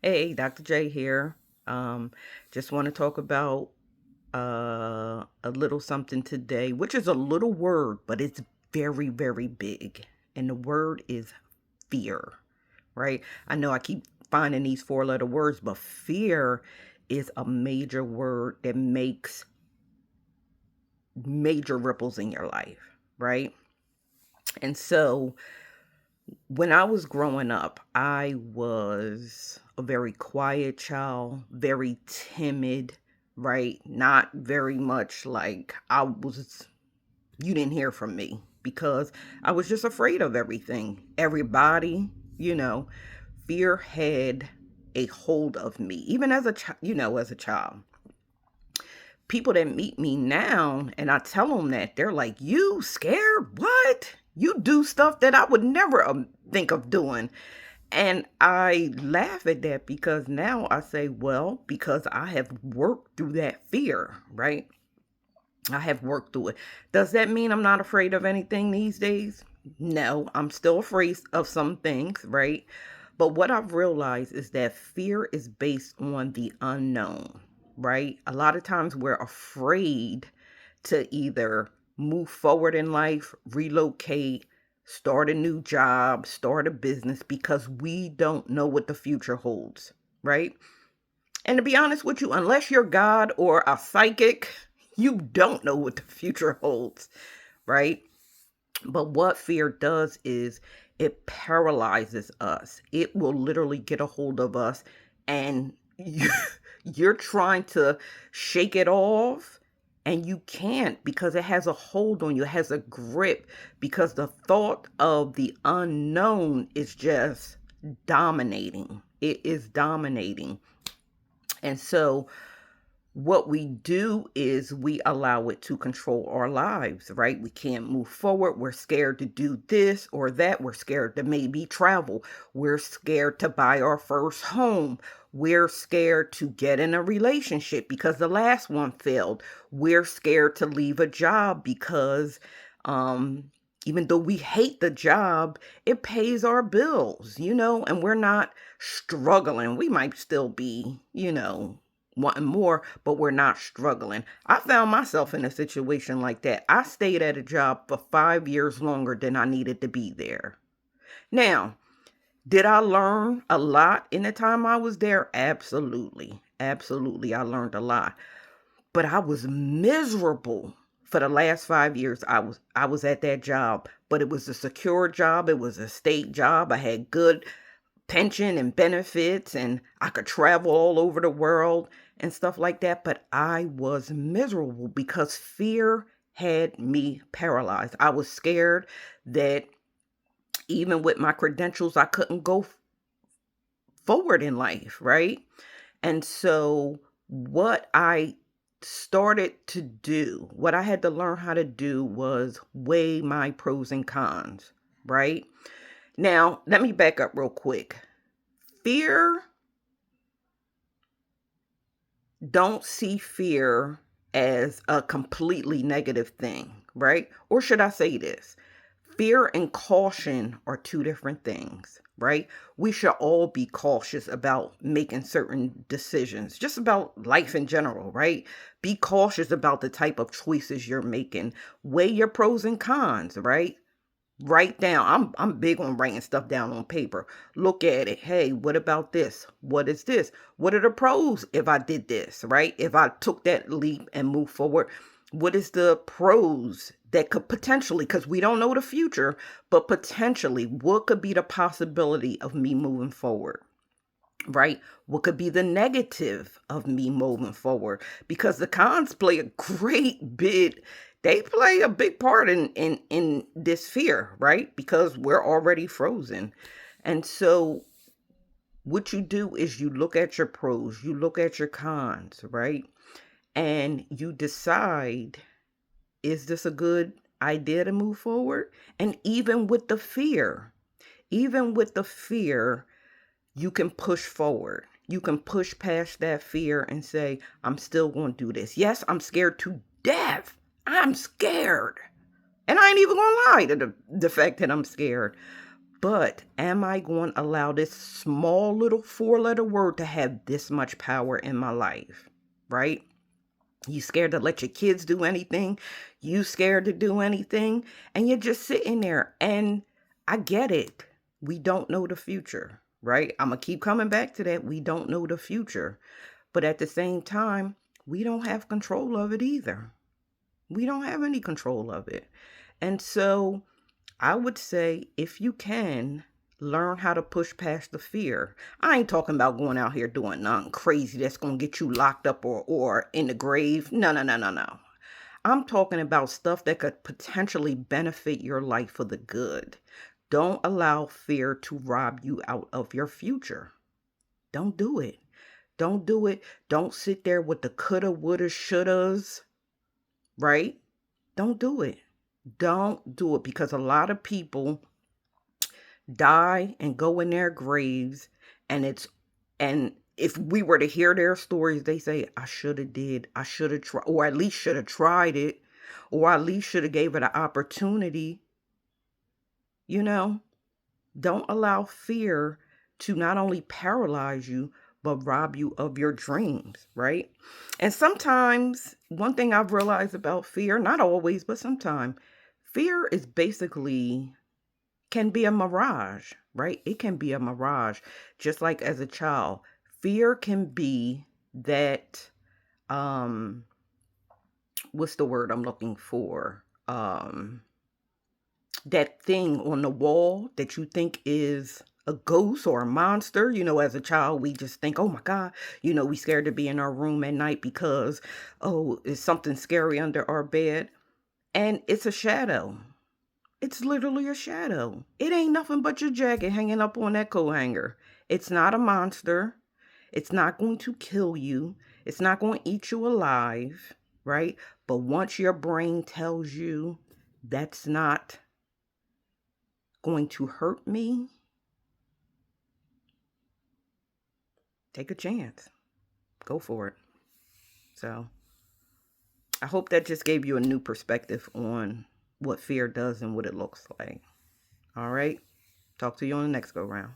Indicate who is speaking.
Speaker 1: Hey, Dr. J here. Um, just want to talk about a little something today, which is a little word, but it's very, very big. And the word is fear, right? I know I keep finding these four-letter words, but fear is a major word that makes major ripples in your life, right? And so when I was growing up, I was a very quiet child, very timid, right? Not very much like you didn't hear from me because I was just afraid of everything. Everybody, you know, fear had a hold of me, even as as a child. People that meet me now and I tell them that, they're like, "You scared? What? You do stuff that I would never think of doing." And I laugh at that because now I say, well, because I have worked through that fear, right? I have worked through it. Does that mean I'm not afraid of anything these days? No, I'm still afraid of some things, right? But what I've realized is that fear is based on the unknown, right? A lot of times we're afraid to either move forward in life, relocate, start a new job, start a business because we don't know what the future holds, right? And to be honest with you, unless you're God or a psychic, you don't know what the future holds, right? But what fear does is it paralyzes us. It will literally get a hold of us and you're trying to shake it off and you can't because it has a hold on you. It has a grip because the thought of the unknown is just dominating. It is dominating. And so what we do is we allow it to control our lives, right? We can't move forward. We're scared to do this or that. We're scared to maybe travel. We're scared to buy our first home. We're scared to get in a relationship because the last one failed. We're scared to leave a job because even though we hate the job, it pays our bills, and we're not struggling. We might still be, wanting more, but we're not struggling. I found myself in a situation like that. I stayed at a job for 5 years longer than I needed to be there. Now, did I learn a lot in the time I was there? Absolutely. Absolutely. I learned a lot. But I was miserable for the last 5 years. I was at that job, but it was a secure job. It was a state job. I had good pension and benefits and I could travel all over the world and stuff like that. But I was miserable because fear had me paralyzed. I was scared that even with my credentials, I couldn't go forward in life, right? And so, what I started to do, what I had to learn how to do was weigh my pros and cons, right? Now, let me back up real quick. Fear, don't see fear as a completely negative thing, right? Or should I say this? Fear and caution are two different things, right? We should all be cautious about making certain decisions, just about life in general, right? Be cautious about the type of choices you're making. Weigh your pros and cons, right? Write down. I'm big on writing stuff down on paper. Look at it. Hey, what about this? What is this? What are the pros if I did this, right? If I took that leap and moved forward, what is the pros that could potentially, because we don't know the future, but potentially, what could be the possibility of me moving forward? Right? What could be the negative of me moving forward? Because the cons play a great bit. They play a big part in this fear, right? Because we're already frozen. And so what you do is you look at your pros, you look at your cons, right? And you decide, is this a good idea to move forward? And even with the fear, you can push forward. You can push past that fear and say, I'm still going to do this. Yes, I'm scared to death. I'm scared. And I ain't even going to lie to the fact that I'm scared. But am I going to allow this small little 4-letter word to have this much power in my life? Right? You scared to let your kids do anything? You scared to do anything? And you're just sitting there. And I get it. We don't know the future, right? I'm going to keep coming back to that. We don't know the future. But at the same time, we don't have control of it either. We don't have any control of it. And so I would say, if you can, learn how to push past the fear. I ain't talking about going out here doing nothing crazy that's going to get you locked up or in the grave. No, no, no, no, no. I'm talking about stuff that could potentially benefit your life for the good. Don't allow fear to rob you out of your future. Don't do it. Don't do it. Don't sit there with the coulda, woulda, shouldas, right? Don't do it. Don't do it, because a lot of people die and go in their graves, and if we were to hear their stories, they say, I should have did, I should have tried, or at least should have tried it, or at least should have gave it an opportunity. You know, don't allow fear to not only paralyze you, but rob you of your dreams, right? And sometimes, one thing I've realized about fear, not always, but sometimes, fear is basically can be a mirage, right? It can be a mirage. Just like as a child, fear can be that, what's the word I'm looking for? That thing on the wall that you think is a ghost or a monster. As a child, we just think, oh my God, we scared to be in our room at night because, oh, it's something scary under our bed. And it's a shadow. It's literally a shadow. It ain't nothing but your jacket hanging up on that coat hanger. It's not a monster. It's not going to kill you. It's not going to eat you alive, right? But once your brain tells you that's not going to hurt me, take a chance. Go for it. So I hope that just gave you a new perspective on what fear does and what it looks like. All right. Talk to you on the next go round.